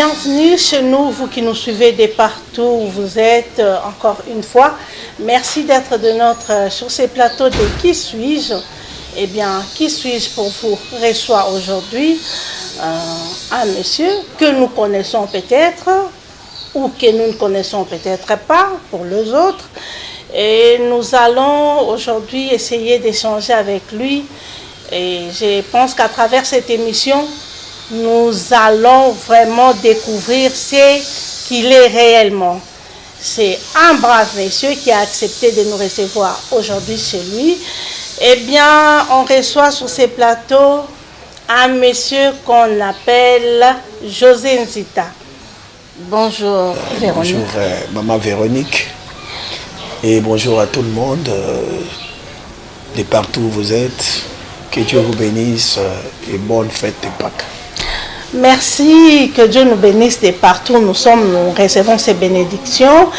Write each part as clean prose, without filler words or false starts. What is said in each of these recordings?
bienvenue chez nous, vous qui nous suivez de partout où vous êtes, encore une fois. Merci d'être sur ces plateaux de Qui suis-je? Eh bien, Qui suis-je pour vous reçoit aujourd'hui un monsieur que nous connaissons peut-être ou que nous ne connaissons peut-être pas pour les autres. Et nous allons aujourd'hui essayer d'échanger avec lui. Et je pense qu'à travers cette émission, nous allons vraiment découvrir ce qu'il est réellement. C'est un brave monsieur qui a accepté de nous recevoir aujourd'hui chez lui. Eh bien, on reçoit sur ces plateaux un monsieur qu'on appelle José Nzita. Bonjour Véronique. Bonjour maman Véronique. Et bonjour à tout le monde de partout où vous êtes. Que Dieu vous bénisse et bonne fête de Pâques. Merci, que Dieu nous bénisse de partout nous recevons ces bénédictions.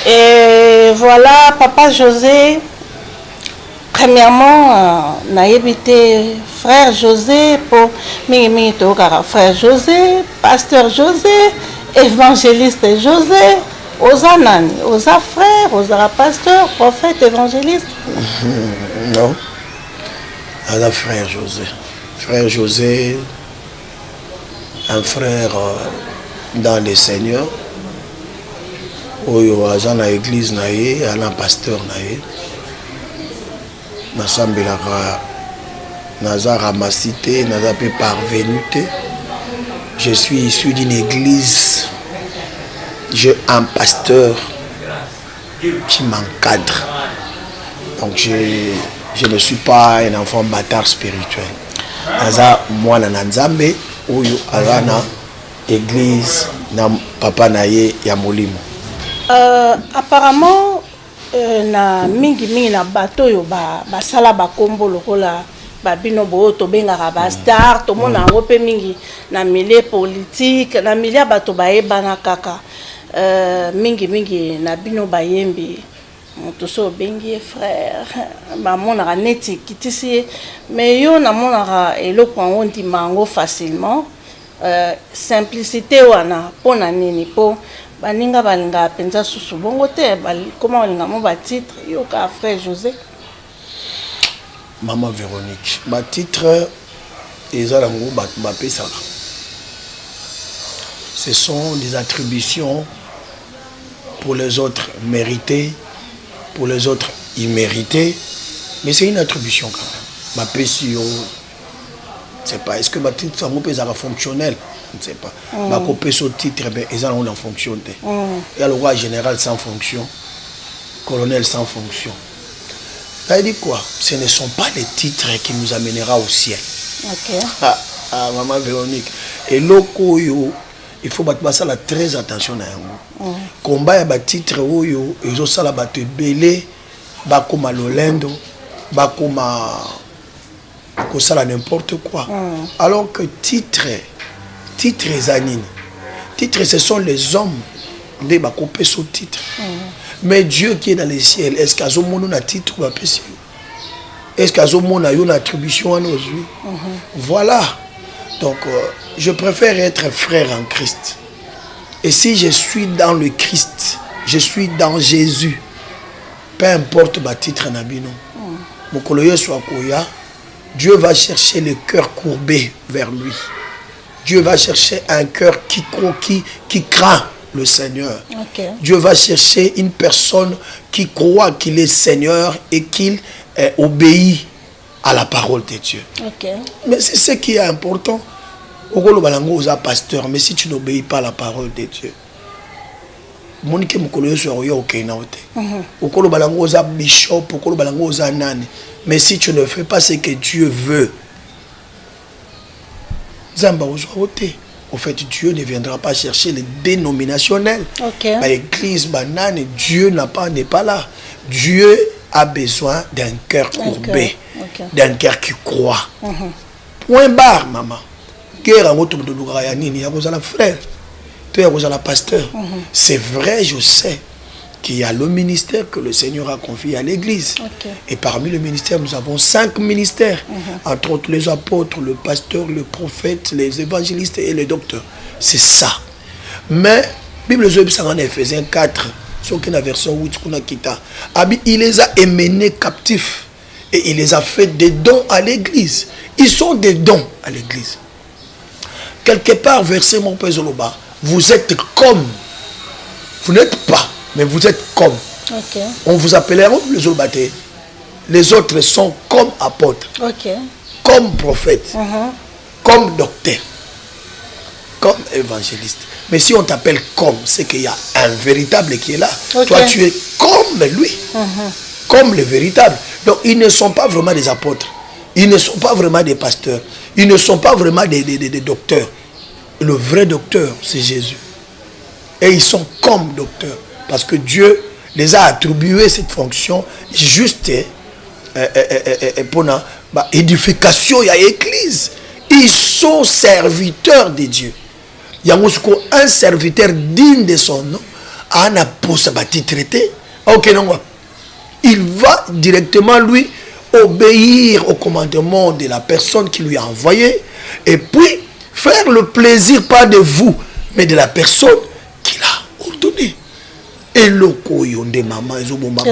Et voilà, Papa José, premièrement, naïbité, frère José, pour frère José, pasteur José, évangéliste José, osa nani, osa frère, osa pasteur, prophète, évangéliste. Non, à frère José. Frère José, un frère dans le Seigneur, oyo aza na église na ye, un pasteur na ye. Nasambelaka naza ramasité, naza pe parvenu te. Je suis issu d'une église. J'ai un pasteur qui m'encadre. Donc je ne suis pas un enfant bâtard spirituel. Naza mwana na Nzambe oyo alana église na papa na ye ya molimo. Apparemment na mingi na bato yo basala bakombo lokola babino bo to bengaka ba star to mona ngo pe mingi na milieu politique na milieu bato bayebana kaka mingi na bino bayembi moto so bengi frère ba mona neti kitisi mais yo na mona eloko ngo ndimango facilement simplicité wana pona nini po baninga balinga penza susu bongo te comment balinga mo ba titre yo ka frère José. Maman Véronique, ma titre ezalango ba pesaka. Ce sont des attributions pour les autres méritées, pour les autres immérités, mais c'est une attribution quand même. Ma pesio, je ne sais pas, est-ce que ma titre est fonctionnel? Je ne sais pas. Ma copie sur titre, ils ont en fonction. Il y a le roi général sans fonction, colonel sans fonction. Ça dit quoi? Ce ne sont pas les titres qui nous amènera au ciel. Ok. Maman Véronique. Et loko yo, il faut battre la très attention à un mot. Combat ya ba titre yo, ils ont ça la batte belé, ba comme Lolendo, ba comme ça n'importe quoi. Alors que titre zanine. Titre ce sont les hommes de ba couper son titre. Mais Dieu qui est dans les ciels, est-ce qu'à ce moment on a titre ou apprécié? Est-ce qu'à ce moment on a une attribution à nos yeux? Voilà. Donc, je préfère être frère en Christ. Et si je suis dans le Christ, je suis dans Jésus, peu importe ma titre nabino. Dieu va chercher le cœur courbé vers lui. Dieu va chercher un cœur qui craint le Seigneur. Okay. Dieu va chercher une personne qui croit qu'il est Seigneur et qu'il obéit à la parole de Dieu. Okay. Mais c'est ce qui est important. Okolo balango oza pasteur, mais si tu n'obéis pas à la parole de Dieu, monike mukolo yo so yo okena ote. Okolo balango oza bishop, okolo balango oza nani, mais si tu ne fais pas ce que Dieu veut, zamba ozo ote. En fait, Dieu ne viendra pas chercher les dénominationnels. Okay. L'église banane, Dieu n'est pas là. Dieu a besoin d'un cœur courbé, d'un cœur qui croit. Point barre, maman. Frère, pasteur. C'est vrai, je sais qu'il y a le ministère que le Seigneur a confié à l'église. Et parmi le ministère, nous avons 5 ministères. Entre autres les apôtres, le pasteur, le prophète, les évangélistes et les docteurs. C'est ça. Mais Bible en Ephésiens 4, sur la version 8 qu'on a quitté, il les a émenés captifs et il les a fait des dons à l'église. Ils sont des dons à l'église. Quelque part, verset mon père Zoloba, vous êtes comme, vous n'êtes pas, mais vous êtes comme. Okay. On vous appelait les Zolobatés. Les autres sont comme apôtres, okay. Comme prophètes, comme docteurs, comme évangélistes. Mais si on t'appelle comme, c'est qu'il y a un véritable qui est là. Okay. Toi, tu es comme lui, comme le véritable. Donc, ils ne sont pas vraiment des apôtres. Ils ne sont pas vraiment des pasteurs. Ils ne sont pas vraiment des docteurs. Le vrai docteur, c'est Jésus. Et ils sont comme docteurs. Parce que Dieu les a attribué cette fonction juste pour l'édification de l'église. Ils sont serviteurs de Dieu. Il y a un serviteur digne de son nom. Un apôtre traité. Ok, non. Il va directement lui obéir au commandement de la personne qui lui a envoyé et puis faire le plaisir pas de vous mais de la personne qui l'a ordonné. Et loko yonde maman ezoboma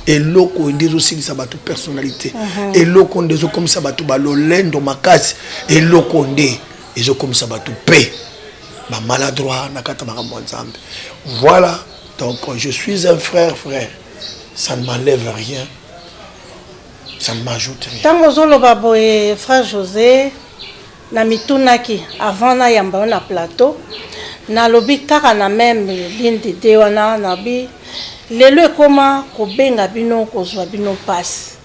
et loko yonde aussi ça ba toute personnalité et loko yonde zo comme ça ba tout ba lolendo makasi et loko yonde ezo comme ça ba tout paix ba maladroit nakata makambo nzambe. Voilà, donc je suis un frère, ça ne m'enlève rien. Ça ne m'ajoute rien. Tant que frère José, na mitunaki avant na yamba na plateau, na lobi kaka na même lindi de wana na bi lelo koma ko benga bino ko zwa bino passe.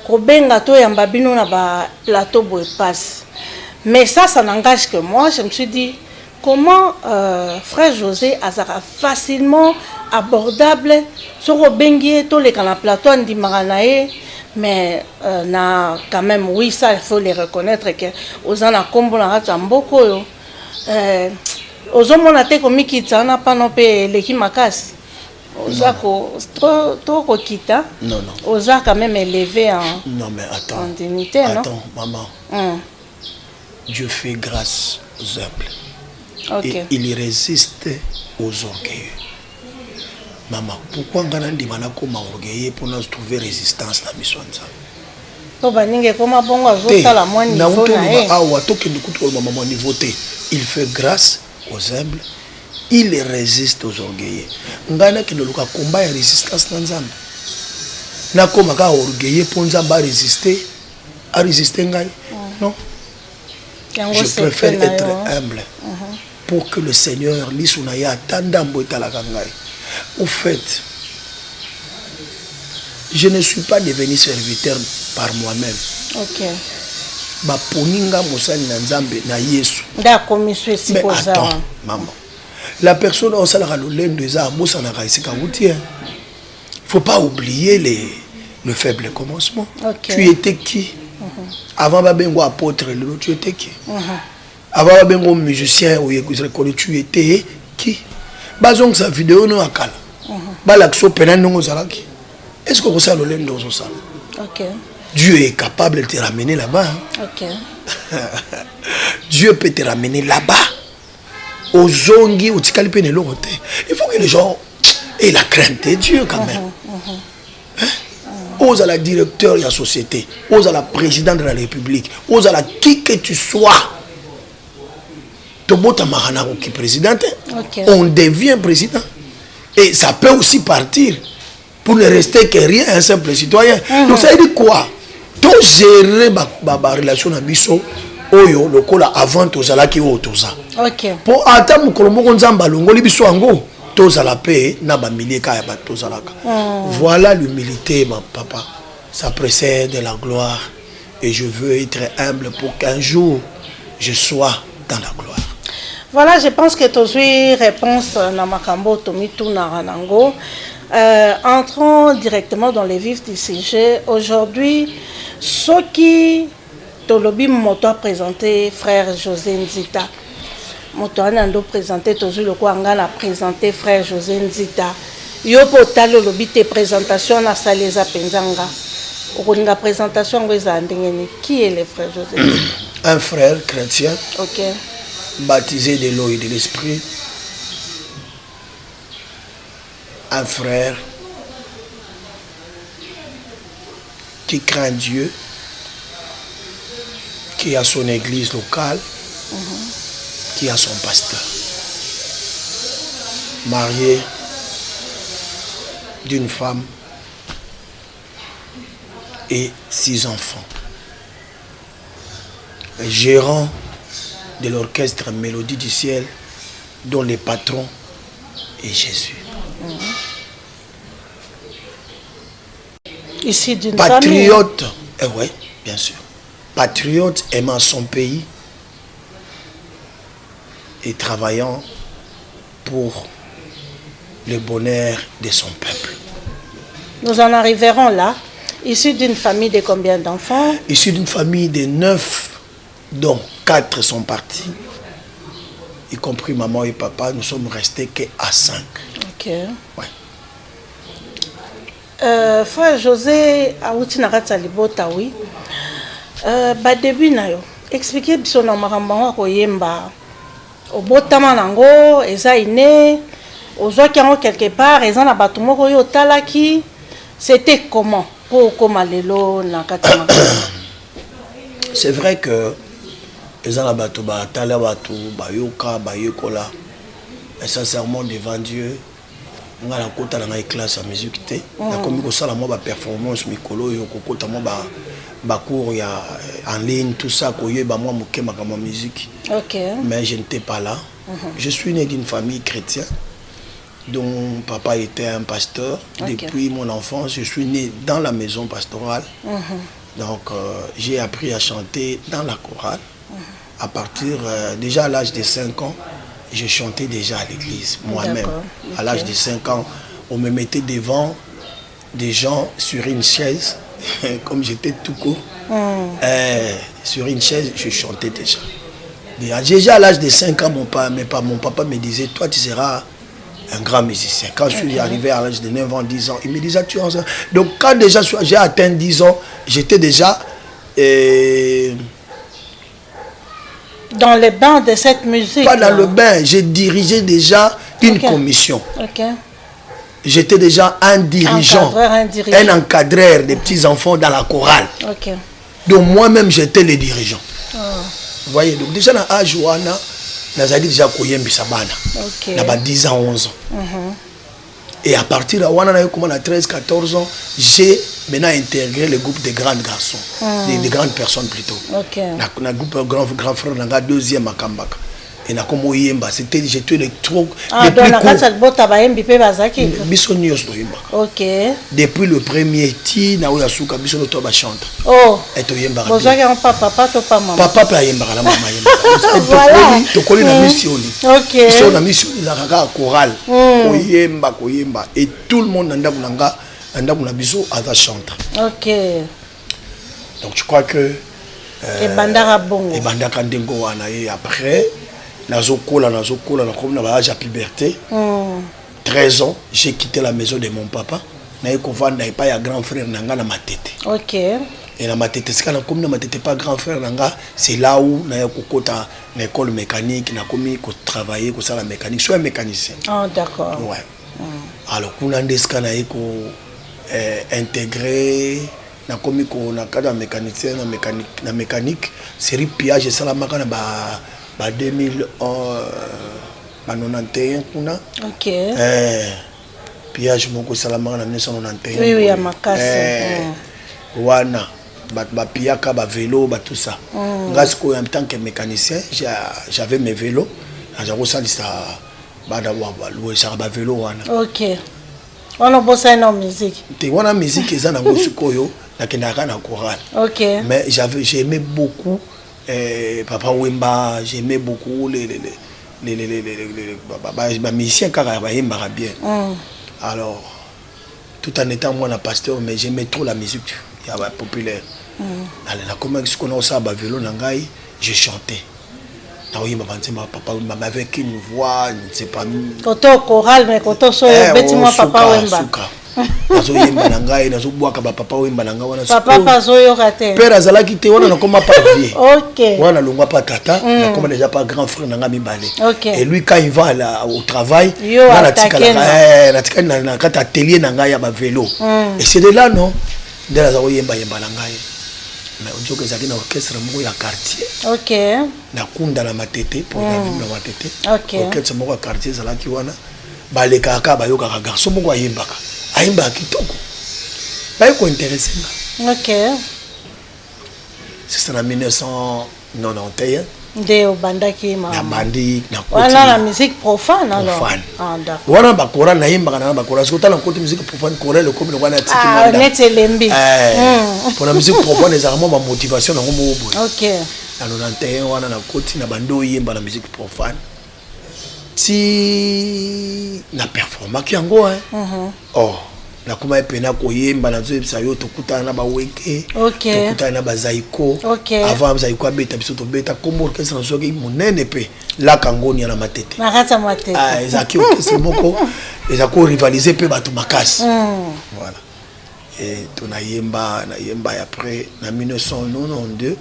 Ko benga to yamba bino na ba plateau boy passe. Mais ça n'engage que moi, je me suis dit comment frère José azara facilement abordable sur bengi to le kana plateau ndi maranae. Mais quand même, oui, ça, il faut les reconnaître que aux en a combo la rata mboko yo. Aux hommes on a été comme qui ça n'a pas non pas l'équipe macasse. Aux a trop kita. Non. Aux a quand même élevé en. Non mais attends. En dignité, non. Attends, maman. Dieu fait grâce aux humbles. Okay. Et il résiste aux orgueilleux. Maman, pourquoi on a dit que ma orgueillé pour nous trouver résistance dans mission ça? Il fait grâce aux humbles, il résiste aux orgueilleux. Ngana ki noluka combat et résistance dans Nzambe. Na koma ka orgueilleux pour Nzamba résister, à résister ngai. Non. Je préfère être humble pour que le Seigneur lisuna tandambo talaka ngai. Au fait, je ne suis pas devenu serviteur par moi-même. Ok. Ba poninga mosani na Nzambe na Yesu. D'accord, monsieur si mais attends, maman. La personne au salaire lolendo eza mosana ka isika wuti. Il faut pas oublier le faible commencement. Okay. Tu étais qui? Avant babengo apôtre, tu étais qui? Avant babengo musicien ou reconnu, tu étais qui? Bazong sa vidéo no akala. Balakso penan no zalaki. Est-ce que vous savez le lendo zo sala? OK. Dieu est capable de te ramener là-bas. OK. Dieu peut te ramener là-bas. Aux zongi au tikali pe ne lorote. Il faut que les gens aient la crainte de Dieu quand même. Ose à la directeur de la société, ose à la présidente de la République, ose à la qui que tu sois. Qui présidente, okay. On devient président. Et ça peut aussi partir pour ne rester que rien, un simple citoyen. Donc ça veut dire quoi? Tout gérer ma relation à Bisso, Oyo, le col avant tout ça là qui est autour ça. Pour attendre que le monde s'emballe, on Bisso ango, tout ça la paix, n'a pas millier kaya tout ça là. Voilà l'humilité, ma papa. Ça précède la gloire. Et je veux être humble pour qu'un jour je sois dans la gloire. Voilà, je pense que tu as eu réponse à Makambo Tomitou Naranango. Entrons directement dans les vifs du sujet. Aujourd'hui, ce qui Tolobi Moto a présenté, frère José Nzita. Moto Anando présenté, Tozu le Kwangana a présenté, frère José Nzita. Yopo Talo Lobi te présentation na Saleza Penzanga. Au présentation, qui est le frère José Nzita? Un frère chrétien. Ok. Baptisé de l'eau et de l'esprit, un frère qui craint Dieu, qui a son église locale, qui a son pasteur. Marié d'une femme et 6 enfants. Gérant de l'orchestre Mélodie du Ciel, dont le patron est Jésus. Ici d'une patriote, oui, bien sûr. Patriote aimant son pays et travaillant pour le bonheur de son peuple. Nous en arriverons là. Issu d'une famille de combien d'enfants? Issu d'une famille de 9, dont 4 sont partis, y compris maman et papa. Nous sommes restés qu'à 5. Ok. Ouais. Frère José Aouti Narata Libota, oui. Début na yo. Expliquez biso na makambo ko yemba. Obotama nango eza ine. Ozwa kango quelque part eza na bato moko yo talaki. C'était comment pour komalelo na katima? C'est vrai que eza na bato ba tala bato ba yoka ba yekola. Et sincèrement devant Dieu, nga na kota na ngai classe à musique té. Na komi ko sala mo ba performance mikolo yo ko kota mo ba cours ya en ligne tout ça ko yeba moi mokema comme musique. OK. Mais je n'étais pas là. Je suis né d'une famille chrétienne dont papa était un pasteur. Depuis mon enfance, je suis né dans la maison pastorale. Donc j'ai appris à chanter dans la chorale. À partir déjà à l'âge de 5 ans, je chantais déjà à l'église, moi-même. À l'âge de 5 ans, on me mettait devant des gens sur une chaise, comme j'étais tout court. Sur une chaise, je chantais déjà. Déjà à l'âge de 5 ans, mon papa me disait, toi tu seras un grand musicien. Quand je suis arrivé à l'âge de 9 ans, 10 ans, il me disait, tu es un... Donc quand déjà j'ai atteint 10 ans, j'étais déjà... dans le bain de cette musique. Pas dans le bain, j'ai dirigé déjà une commission. J'étais déjà un dirigeant, un encadreur des petits-enfants dans la chorale. Donc moi-même, j'étais le dirigeant. Vous voyez, donc déjà dans l'âge où on a déjà Koyembi Sabana, dans 10 ans, 11 ans. Et à partir de là, on a 13, 14 ans, j'ai maintenant intégré le groupe des grands garçons, des grandes personnes plutôt. Le groupe grand frère, on a deuxième à Kambaka. Et na comme Oyemba, c'était j'étais le trop depuis le premier ti na oya suka biso no toba chante. Oh. Et Oyemba. Papa to pas maman. Papa yemba la maman yemba. Voilà. To koli na mission. OK. Ils sont na mission la kaka chorale. Oyemba koyemba et tout le monde nda kunanga nda kuna biso ata chante. OK. Donc je crois que et bandara bongo. Et bandaka ndengo wana et après nazokola comme na l'âge à puberté. 13 ans, j'ai quitté la maison de mon papa. Na ekovanda pas ya grand frère nanga na matete. OK. Et na matete c'est quand comme na matete pas grand frère nanga, c'est là où na kokota na école mécanique na komi ko travailler ko ça la mécanique, je suis un mécanicien. Ah d'accord. Ouais. Alors kuna ndeska na eko intégré na komi ko na cadre mécanicien na mécanique, série piage ça la makana ba 2000 91 kuna. OK. Piage moko salama na 1991. Oui à Makasi. Wana ba piaka ba vélo ba tout ça. Grâce qu'en tant que mécanicien, j'avais mes vélos. J'avais ça bada wa louer ça ba vélo wana. OK. On a bossé dans musique. Te wana musique eza na ngosikoyo na kendaka na chorale. OK. Mais j'aimais beaucoup Papa Wemba, j'aimais beaucoup les musiciens car ils m'aimaient bien. Alors, tout en étant moi un pasteur, mais j'aimais trop la musique populaire. Alors, comment est-ce qu'on a ça à vélo nangai, je chantais. Papa Wemba avec une voix, je ne sais pas. Koto choral mais koto so bêtement Papa Wemba. nazo yemba na ngai nazo bwaka ba papa oyemba na ngai wana papa pazo yo raté père azalaki te wana nakoma pas vieux OK wana longwa pas tata nakoma déjà pas grand frère na ngai mibale OK et lui quand il va là, au travail na tika na kata atelier na ngai ya ba vélo et c'est de là non de la zawo yemba na ngai mais on dit que na orchestre moko ya quartier OK na kunda na matete pour na vivre na matete OK orchestre moko ya quartier zalaki wana baleka ka bayoka ka garçon moko ayembaka ayemba kitoko baye ko intéressé nga OK c'est ça en 1991 de obandaki ma na bandi na koti wana la musique profane alors ah d'accord wana ba chorale na yemba na ba chorale sokota na côté musique profane chorale le comme wana tiki manda nete lembi pour la musique profane c'est vraiment ma motivation na ngomo boy OK na 91 wana na côté na bando yemba na musique profane ti na performance yango oh na kuma epena koyemba na zo ebisa yo tokutana na baweke tokutana na bazaiko avant zaiko abeta biso to beta comme orchestre na soki monene pe la kangoni na matete na kata matete ezaki orchestre moko ezako rivaliser pe bato makasi voilà et to na yemba après na 1992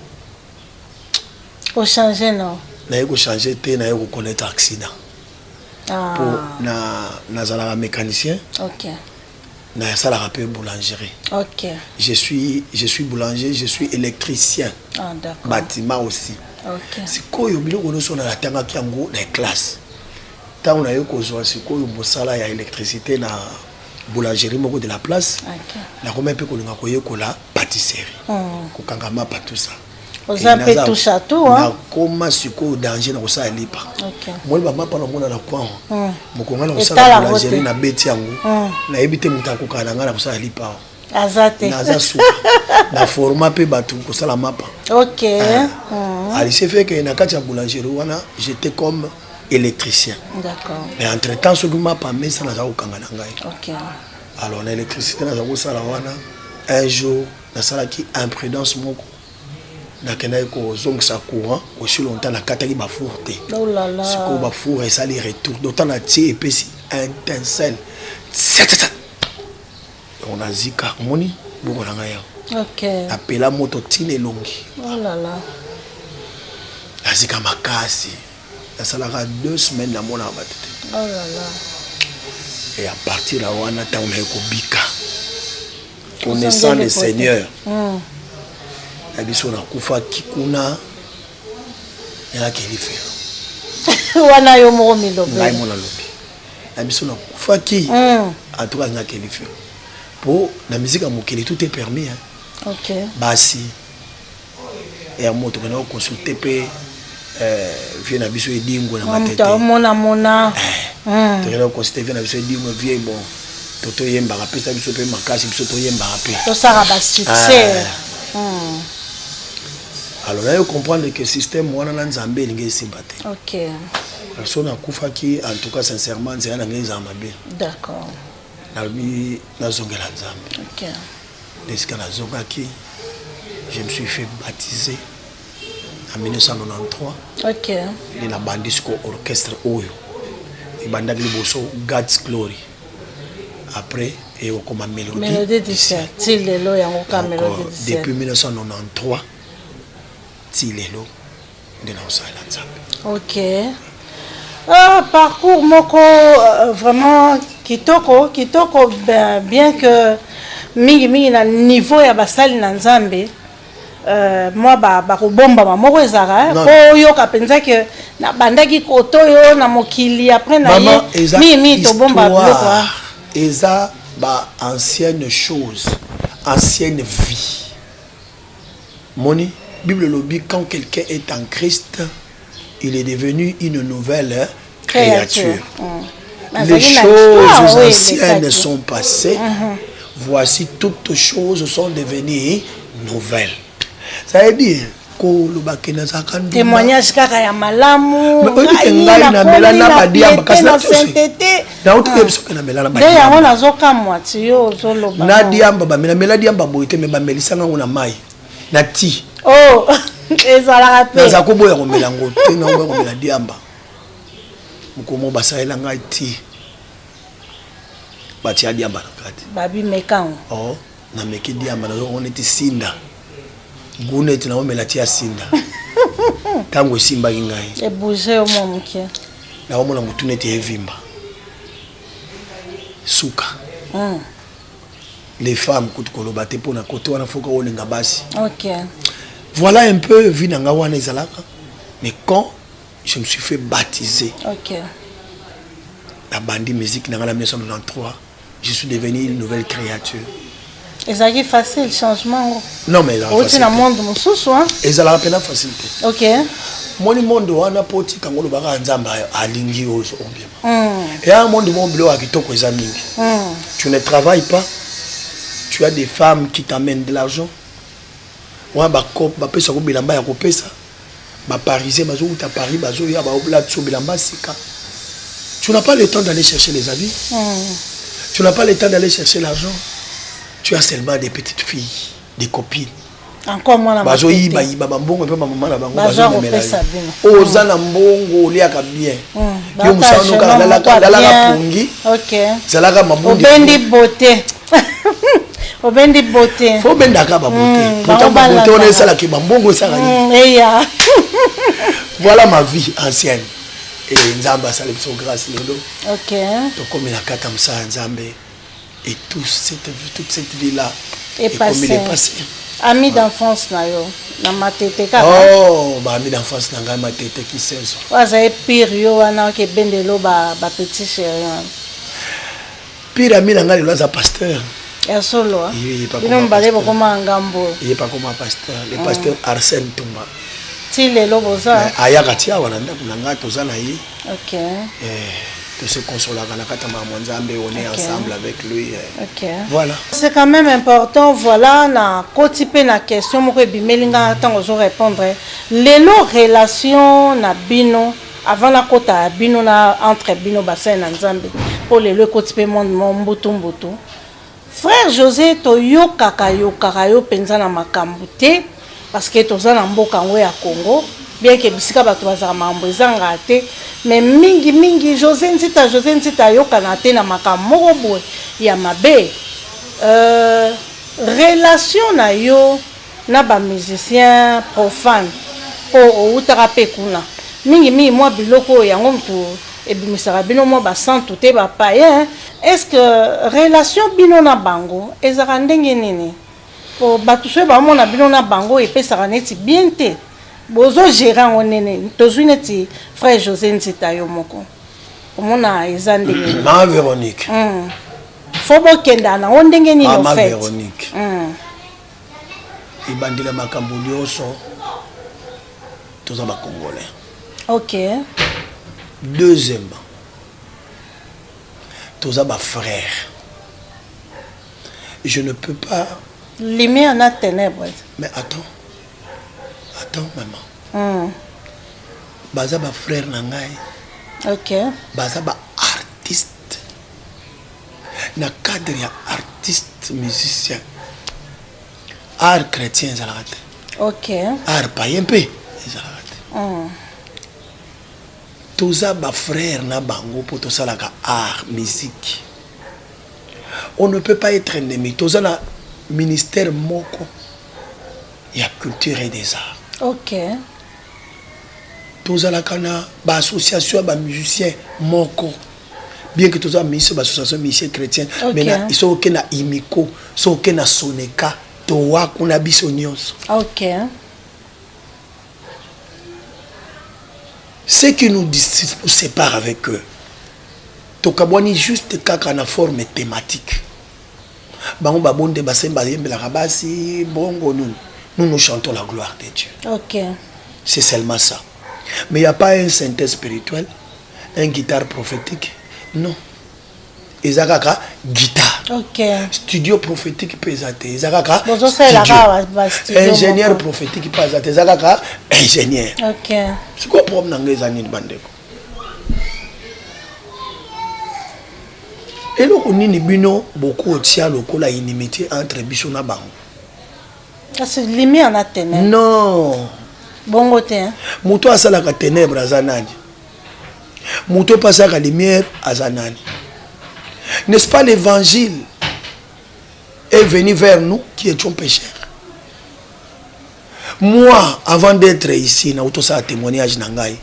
au changer non na yeko changer te na yeko connaître accident pour na zala mécanicien OK na sala rappel boulangerie OK je suis boulanger je suis électricien d'accord bâtiment aussi OK sikoyo biloko noso na tanga kiango na classe tango na yoko zo sikoyo mosala ya électricité na boulangerie moko de la place OK na komé pe kolinga koyekola pâtisserie kokangama pa tout ça ozape tout ça tout na koma sikoyo danger na kosala lipa OK moi ba mapa na mona na kwa mokonga na kosala boulangerie na beti yango na yebite mutako kana ngana kosala lipa azate naza suka na format pe batu kosala mapa OK ali se fait que na kati ya boulangerie wana j'étais comme électricien d'accord mais entre temps ce que mapa mais ça na za kokanga na ngai OK alors na électricité na za kosala wana un jour na sala ki imprudence moko na kena ko zongsa courant aussi longtemps na kataki ba four te oh là là siko ba four et ça les retour d'autant na tie epesi étincelle on a zika moni boko na ngaya OK apela moto tine longi oh là là la zika makasi la salaka 2 semaines na mona batete oh là là et à partir là on a ta on a kobika connaissant le Seigneur na biso na kufa kikuna ya kelifelo wana yo mo milobe ngai mona lobi na biso na kufa ki en tout cas na kelifelo pour la musique à mokili tout est permis OK basi et à moto kana consulter pe vient na biso edingo na matete mona to consulter vient na biso edingo vie bon toto yemba ka pesa biso pe makasi biso to yemba pe to sara ba succès alors là, il faut comprendre que le système wana na nzambe lingi simbate. OK. Personne a kufaki en tout cas sincèrement nzela na nzamba be. D'accord. Na bi na zongela nzambe. OK. Lorsque na zongaki je me suis fait baptiser en 1993. OK. Et la bandisco orchestre oyo. Et bandak liboso God's Glory. Après et comme mélodie. Mélodie 17. Til lelo yango ka mélodie 17. Depuis 1993. Tilelo de la Nzambe. OK. Parcours moko vraiment kitoko bien que mingi na niveau ya basali na Nzambe moi ba kobomba moko ezara po yo ka penza que na bandaki koto yo na mokili après na ye mi to bomba biloko eza ba ancienne chose ancienne vie moni Bible lobby, quand quelqu'un est en Christ, il est devenu une nouvelle créature. Les choses anciennes sont passées. Voici toutes choses sont devenues nouvelles. Ça veut dire témoignage kaka ya malamu oh, ezala pe. Naza ko boya ko melango te na ko mela diamba. Mukomo basaela ngai ti. batia diamba na kati babi mekango oh na meki diamba na on était sinda gune tina omela tia sinda tango simba ngai e bouger au momuke na omona mutune te evimba suka les femmes kutu koloba te pona koto wana foka olinga basi OK voilà un peu vie na nga wana ezalaka mais quand je me suis fait baptiser OK la bandi musique na nga na 1993 je suis devenu une nouvelle créature. Ezaki facile changement. Non mais au tina monde mususu hein. Ezala pena facilité. OK. Moni monde wana poti kangolo baka nzamba alingi ozo ombima. Et un monde mon bleu akitoko eza mingi. Tu ne travailles pas. Tu as des femmes qui t'amènent de l'argent. Wa ba kop ba pesa ko bilamba ya ko pesa. Ba parisien bazo uta Paris bazo ya ba obla tso bilamba sika. Tu n'as pas le temps d'aller chercher les habits. Tu n'as pas le temps d'aller chercher l'argent. Tu as seulement des petites filles, des copines. Encore moi la bazo yiba yiba bambongo pe maman na bango bazo memela. Oza na mbongo liaka bien. Yo musano ka la pungi. OK. Zalaka mabundi. Obendi beauté. Obendi beauté. Faut benda ka ba beauté. Pourtant ba beauté on est ça là ki bambongo ça là. Eya. Voilà ma vie ancienne. Et Nzamba ça les sont grâce lelo. OK. Donc comme la kata msa Nzambe et toute cette vie là est passé. Comme il est passé. Ami d'enfance na yo na matete ka. Oh, ba ami d'enfance na ngai matete qui senso. Waza pire yo wana ke bendelo ba petit chéri. Pire ami na ngai lelo za pasteur. Ya solo. Il est pas comme balé boko mangambo. Il est pas comme un pasteur, le pasteur Arsène Toumba. Ti lelo boza. Ayaka tia wana ndako na ngai tozana yi. OK. De se consoler on est ensemble avec lui. OK. Voilà. C'est quand même important, voilà, na kotipe na question moko bimelinga tango zo répondre. Lelo relation na bino avant la kota bino na entre bino bassin na Nzambe. Pour lelo kotipe monde mbutu. Frère José to yo kaka yo penza na makambu te parce que toza na mboka ngo ya Congo. Bien que bisika bato bazaka mambo ezanga te mais mingi José Nzita yokana te na makambo moko boye ya mabe relation na yo na ba musicien profane o utaka pe kuna mingi mwa biloko yango mtu ebimisaka bino mwa ba santu te ba païen est-ce que relation bino na bango ezaka ndenge nini po bato so ba mona bino na bango epesaka neti bien te bozo gérant onene tozuneti frère José Nzita yo moko omona ezande ma Véronique fobo kenda na ondenge ni no ma fait Véronique ibandila makambo nyonso toza ba congolais. OK. Deuxièmement toza ba frère. Je ne peux pas lumière na ténèbres. Mais attends maman. Baza ba frère na ngai. OK. Baza ba artiste. Na cadre ya artiste musicien. Art chrétien zalate. OK. Art païen pe zalate. Toza ba frère na bango po tosalaka art musique. On ne peut pas être ennemi. Toza na ministère moko. Il y a culture et des arts. OK. Tous à la cana, association, musiciens, moko. Bien que tous les association musiciens chrétiens, mais ils sont aucun na imiko, ils sont aucun na soneka, toa qu'on a bisonios. OK. Ce qui nous sépare avec eux, tokabwani juste kaka na forme thématique. Bango babonde basemba yembela rabasi bongo nous chantons la gloire de Dieu. OK. C'est seulement ça. Mais il n'y a pas un synthèse spirituel, un guitare prophétique. Non. Ezakaka guitare. OK. Studio prophétique pesate. Ezakaka studio. Ingénieur prophétique pesate. Ezakaka ingénieur. OK. C'est quoi le problème dans les années de bandeko? Et là, on a bino beaucoup de inimité entre biso na bango. C'est lumière na ténèbres. Non. Bongo te. Muto asala ka ténèbres azanani. Muto pasa ka lumière azanani. N'est-ce pas l'évangile est venu vers nous qui étions pécheurs? Moi, avant d'être ici, na auto ça témoignage nangai.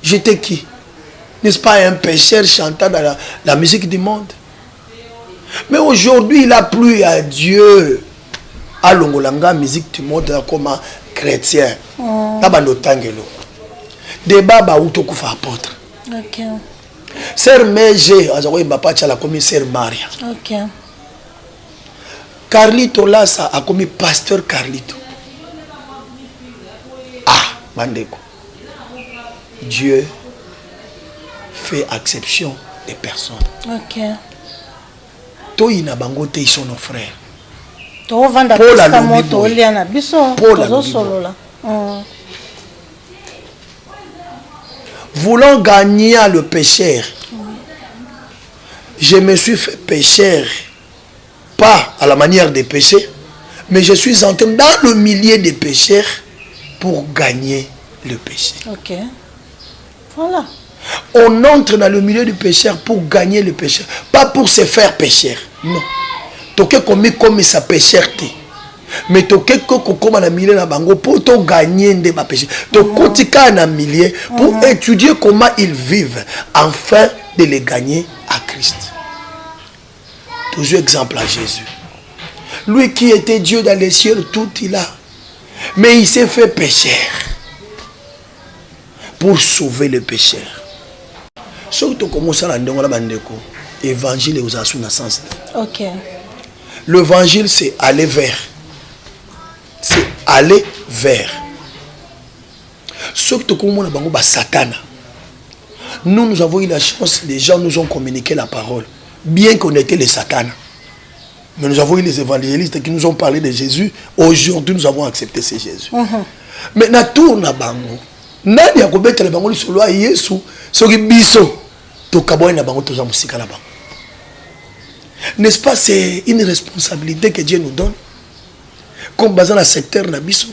J'étais qui? N'est-ce pas un pécheur chantant dans la musique du monde? Mais aujourd'hui, il a plu à Dieu à l'ongolanga musique du monde comme un chrétien. Tabandotangelo. Débat ba auto kufa apôtre. OK. Sœur Meje, azawa mbapa chala comme sœur Maria. OK. Carlito Lassa a commis pasteur Carlito. Ah, Mandeko. Dieu fait exception des personnes. OK. Toina bangote, ils sont nos frères. Voulant gagner le pécheur, je me suis fait pécheur, pas à la manière des péchés, mais je suis entré dans le milieu des pécheurs pour gagner le péché. Ok. Voilà. On entre dans le milieu du pécheur pour gagner le pécheur, pas pour se faire pécheur. Non. Toke comme sa pécherté. Mais toke comme na milieu na bango pour to gagner de ma péché. To kotika na milieu pour étudier comment ils vivent afin de les gagner à Christ. Toujours exemple à Jésus. Lui qui était Dieu dans les cieux, tout il a. Mais il s'est fait pécheur pour sauver le pécheur. Surtout comme ça, l'évangile est aux assuns dans sens. Ok. L'évangile, c'est aller vers. C'est aller vers. Surtout comme on a Satan. Nous avons eu la chance, les gens nous ont communiqué la parole. Bien qu'on était les Satan. Mais nous avons eu les évangélistes qui nous ont parlé de Jésus. Aujourd'hui, nous avons accepté ce Jésus. Mais na tour na bango. Nani ya kobeta le bango lisolo ya Yesu, soki biso to kaboy na bango toza musika na bango. N'est-ce pas, c'est une responsabilité que Dieu nous donne. Comme dans le secteur na biso,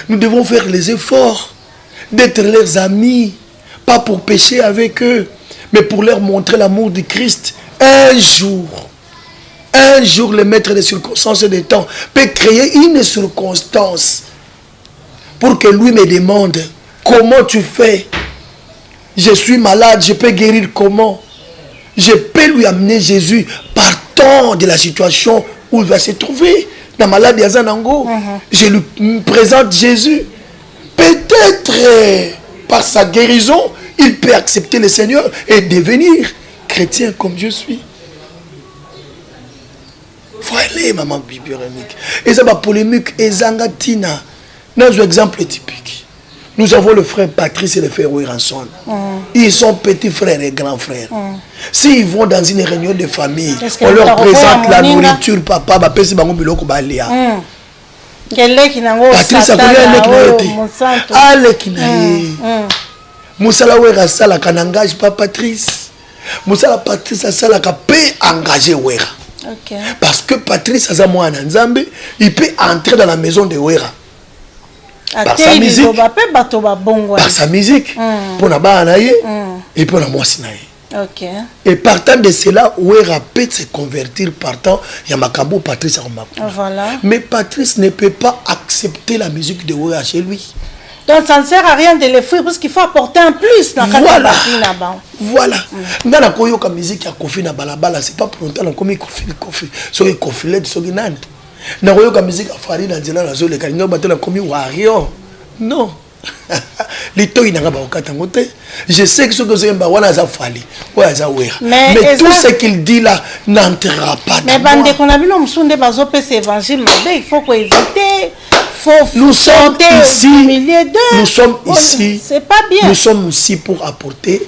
nous devons faire les efforts d'être leurs amis, pas pour pécher avec eux, mais pour leur montrer l'amour du Christ. Un jour, le maître des circonstances et des temps peut créer une circonstance pour que lui me demande comment tu fais. Je suis malade, je peux guérir comment? Je peux lui amener Jésus partant de la situation où il va se trouver. Dans la maladie Zanango, je lui présente Jésus. Peut-être par sa guérison, il peut accepter le Seigneur et devenir chrétien comme je suis. Voilà, maman biblionique. Et ça va polémique et zangatina. Dans un exemple typique, nous avons le frère Patrice et le frère Ranson. Ils sont petits frères et grands frères. S'ils vont dans une réunion de famille, on leur présente la nourriture, papa, Patrice a connu Moussala Wera Sala qui n'engage pas Patrice. Moussala Patrice a Sala qui peut engager Wera. Okay. Parce que Patrice a moi en Nzambe, il peut entrer dans la maison de Wera. Par sa musique. Par sa musique. Pour na ba naye et pour na mwasi naye. OK. Et partant de cela, Wera peut se convertir partant Yamakambo Patrice a Voilà. Mais Patrice ne peut pas accepter la musique de Wera chez lui. Donc ça ne sert à rien de les fuir parce qu'il faut apporter un plus dans voilà. Voilà. Dans la koyoka musique ya Kofi na balabala, c'est pas pour longtemps comme Kofi. So Kofi led so ginani. Na koyoka musique ya Fari na nzela na zo le kalinga batela comme Wario. Non. Lito inanga ba okata ngote. Je sais que ce que Zemba wana za Fali, wa za Wera. Mais tout ce qu'il dit là n'entrera pas dans. Mais bande qu'on a vu le msunde bazo pe cet évangile, il faut qu'on éviter. Nous sommes ici, c'est pas bien. Nous sommes ici pour apporter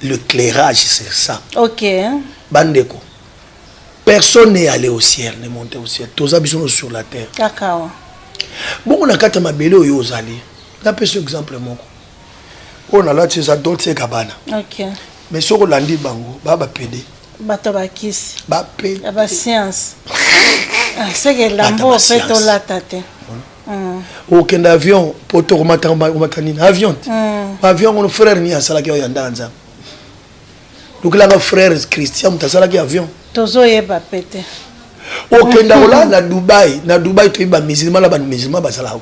le clairage, c'est ça. Ok. Bandeko. Personne n'est allé au ciel, n'est monté au ciel. Tous habitons sur la terre. D'accord. Bon, on a quatre mabélés au Yozali. D'après ce exemple, on a là ces adultes kabana. Ok. Mais sur l'andi bango, baba pédé. Batabakis. Ba pédé. Ba science. C'est que l'ambo fait au la tate. Aucun avion pour te remettre en avion. Avion, mon frère n'y a ça là qui est en danza. Donc là, mon frère Christian, tu as ça qui avion. Tozo yeba pété. Ok, là, na Dubaï, tu es musulman, là, musulman, bah ça là.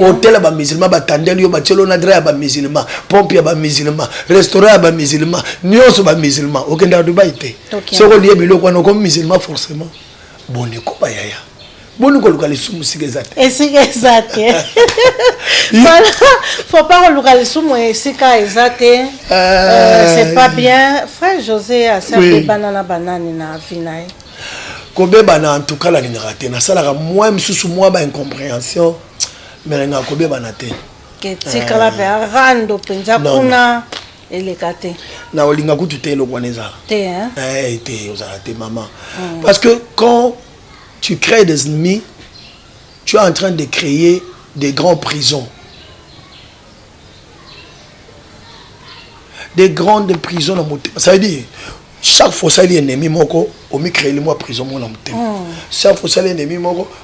Hôtel, bah musulman, bah tandem, bah tchelo nadra, bah musulman, pompier, bah musulman, restaurant, bah musulman, nyos, bah musulman. Ok, dans Dubaï, tu es. Ce qu'on dit, mais on comme musulman forcément. Bon, ne coupe pas yaya. Bon, nous collons les sous musiques exactes. Et c'est exact. Faut pas relouer les sous moi c'est exact. C'est pas bien. Frère José a servi banana na vinaï. Kobe bana en tout cas la ligne ratée. Na sala moi sous moi ba incompréhension. Mais nga kobe bana te. Que tikala pe rando penza kuna elekate. Na olinga kutu te lokwaneza. Te hein. Te ozala te maman. Parce que quand tu crées des ennemis, tu es en train de créer des grandes prisons. Des grandes prisons dans mon thème. Ça veut dire, chaque fois que y a un ennemi, on me crée une prison dans mon thème. Chaque fois que y a un ennemi,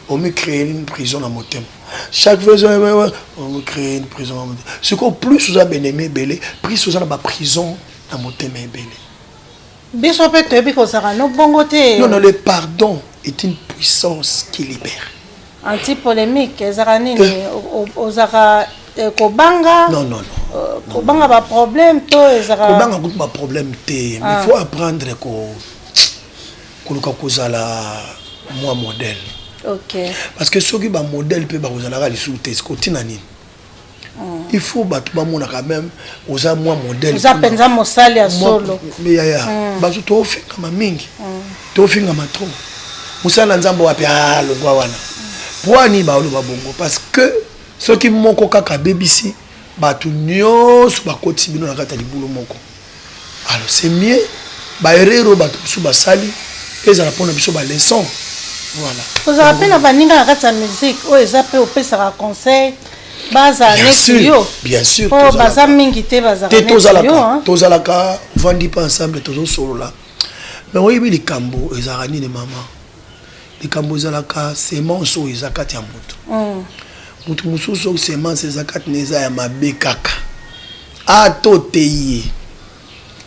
on me crée une prison dans mon thème. Chaque fois on me crée une prison dans mon thème. Ce que plus vous avez un ennemi, plus vous avez une prison dans mon thème. Non, non, le pardon est une puissance qui libère. Anti-polémique, Kobanga. Non, non, non. Kobanga pas problème, Kobanga pas problème, il faut apprendre que moi modèle. Ok. Parce que ceux qui sont modèle peuvent vous aller les sous test il faut battre quand même aux moi modèle. Vous appelez ça mosali à solo. Mais ya bazo to finga mamingi. To finga matro. Musala nzambo wapi longwa wana. Poani ba oloba bongo parce que ceux qui moko kaka bebisi batu nyos ba koti bino na kata libulu moko. Alors c'est mieux ba erreur batu su basali ezala pona biso ba leçon. Voilà. Vous appelez na baninga na kata musique o ezape o pesa conseil. Bien sûr. Tozalaka vandi pas ensemble tozo solo là. Mais oui les cambo ezarani de maman. Les cambo ezalaka semence o ezakati ya moto. Moto mususu semence ezakati neza ya mabe kaka. A toteye.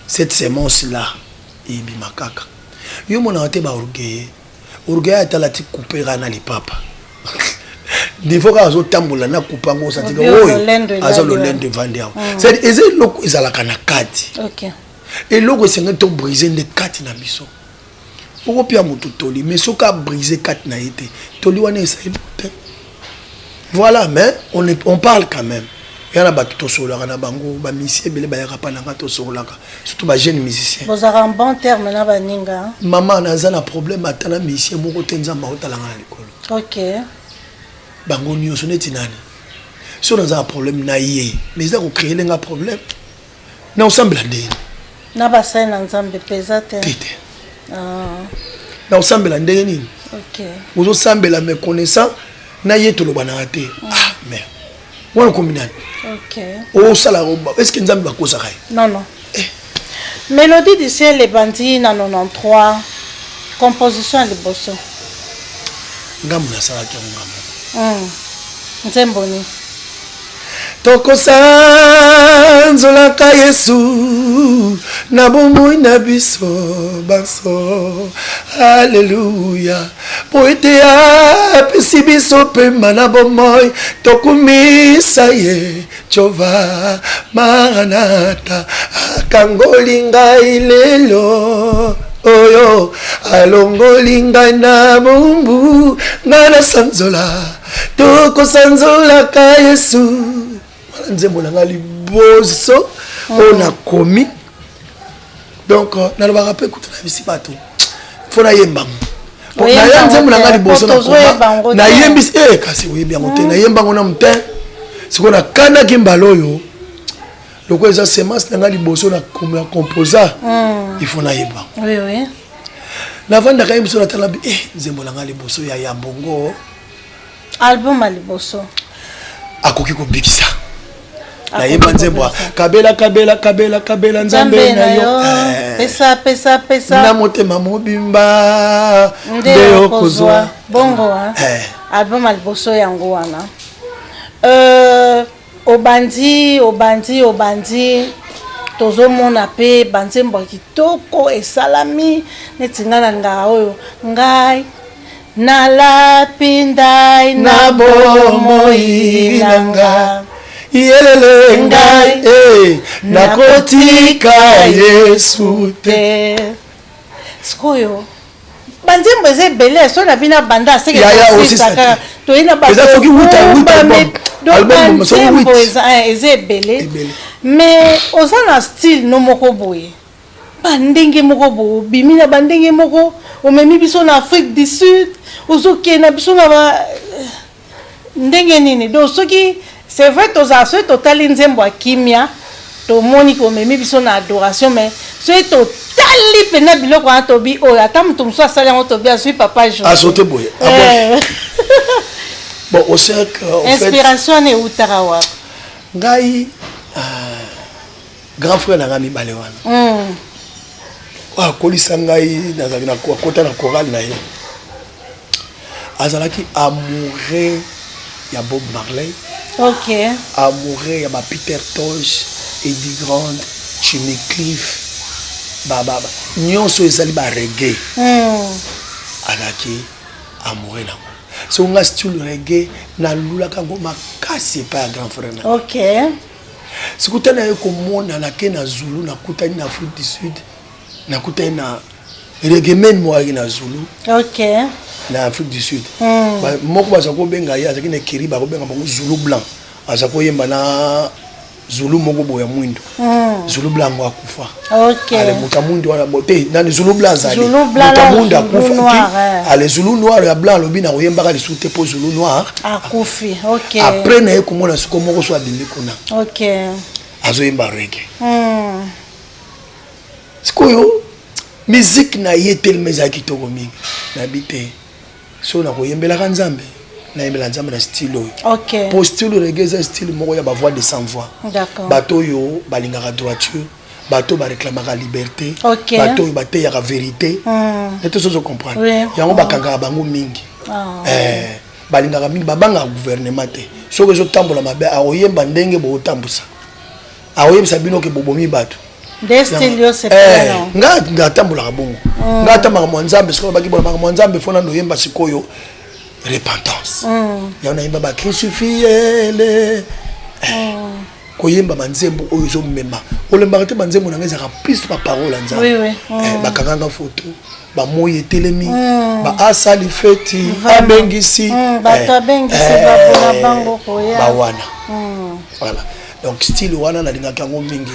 Cette semence là ebima kaka. Yo mona te ba orgueil. Orgueil atalati couper na li papa. Des fois quand on tambola na coupango ça dit azo le lende vandia c'est eze loko ezala kana kati OK et loko c'est to briser de kati na biso oko pia mutu toli mais soka briser kati na été toli wana esa ibote voilà mais on parle quand même yana ba to solo na bango ba musicien bele ba yaka pa na to solo surtout ba jeune musicien vous avez un bon terme na baninga maman naza na problème atana musicien moko tenza ma otala ngana likolo OK bango nyonso neti nani si on a un problème na ye mais ça ko créer un problème na ensemble ndeni na basai na nzambe pesate tete na ensemble ndeni nini OK ozo sambela me connaissant na ye tolo bana ate mais wana kombinani OK o sala roba est-ce que nzambe bakosa kai non non Mélodie du ciel les bandits na 93 composition de bosso ngamu na sala ki ngamu Nzemboni tokosanzolaka Yesu na bomoi na biso baso Alléluia po ete apesi biso pema na bomoi tokumisa ye Jehova Maranatha akangoli ngai lelo oyo alongoli ngai na bumbu ngana sanzola tokosanzolaka Yesu wala nzembo na ngali boso on a commis donc na ba rappel kuta na bisi bato fona yemba na ya nzembo na ngali boso na yembisi kasi oyebi yango te na yemba ngona mte sikona kana kimbaloyo loko eza semence na ngali boso na composa il faut na yeba oui oui la vanda ka yemso na tala nzembo na ngali boso ya yambongo album aliboso akoki ko bikisa na yeba nzembo kabela nzambe na yo pesa na motema mobimba ndeyo kozwa bongo album aliboso yango wana obandi tozomona pe banzembo kitoko esalami neti ngana nga oyo ngai nalapindai na bomoi nanga yelele ngai nakotika Yesu te. Sikoyo banzembo eze bele so na bina banda seke saka to ina ba eza soki album so eze bele mais ozana style no moko boye bandenge moko bo bimina bandenge moko omemi biso na Afrique du Sud ozoke na biso na ba ndenge nini donc soki c'est vrai tozaso totali nzembo akimia to moni ko memi biso na adoration mais so totali pena biloko na tobi oyo ata mutu muso asali yango tobi azwi papa jo azote boye bon au sait que inspiration ne utara wa ngai grand frère na ngami bale wana wa kolisa ngai nazali na kota na chorale na ye azalaki amoureux ya Bob Marley, ok, amoureux ya ba Peter Tosh, Eddie Grant, Jimmy Cliff, baba nyonso ezali ba reggae alaki amoureux na so nga style reggae na lula kango makasi pa ya grand frère na ok sikutana ye komona na ke na Zulu na kutani na Afrique du Sud na kutani na reggae men mo na Zulu, ok, na Afrique du Sud moko bazako benga ya azaki na kiri ba ko benga bango Zulu blanc azako yemba na Zulu moko boya mwindo Zulu blanc wa kufa, ok, ale mutamundi wana bote na Zulu blanc zali mutamundi akufa ale Zulu noir ya blanc lobi na oyemba ka lisute po Zulu noir akufi, ok, après na ekomona siko moko so abindi kuna, ok, azo yemba reggae sikoyo musique na yetel meza kitoko mingi na bité so na koyembela ka nzambe na yembela nzambe na style oyo, ok, pour style reggae za style moko ya ba voix de sans voix, d'accord, bato yo balingaka droiture, bato ba réclamaka liberté, ok, bato yo bateyaka vérité, et tout ça je comprends, yango bakanga bango mingi balingaka mingi babanga gouvernement te so que zo tambola mabe a oyemba ndenge bo tambusa a oyemba bino ke bobomi bato des styles yo c'est pas nga tambola bongo nga tamaka mwanzambe siko baki bona mwanzambe fona no yemba sikoyo repentance ya na yemba ba Kristo fiyele koyemba manzembo oyo zo mema olemba te manzembo na ngeza ka plus pa parole nzambe, oui oui, bakanganga photo ba moye telemi ba asali feti abengisi bato abengisi ba bona bango koya ba wana voilà donc style wana na linga kango mingi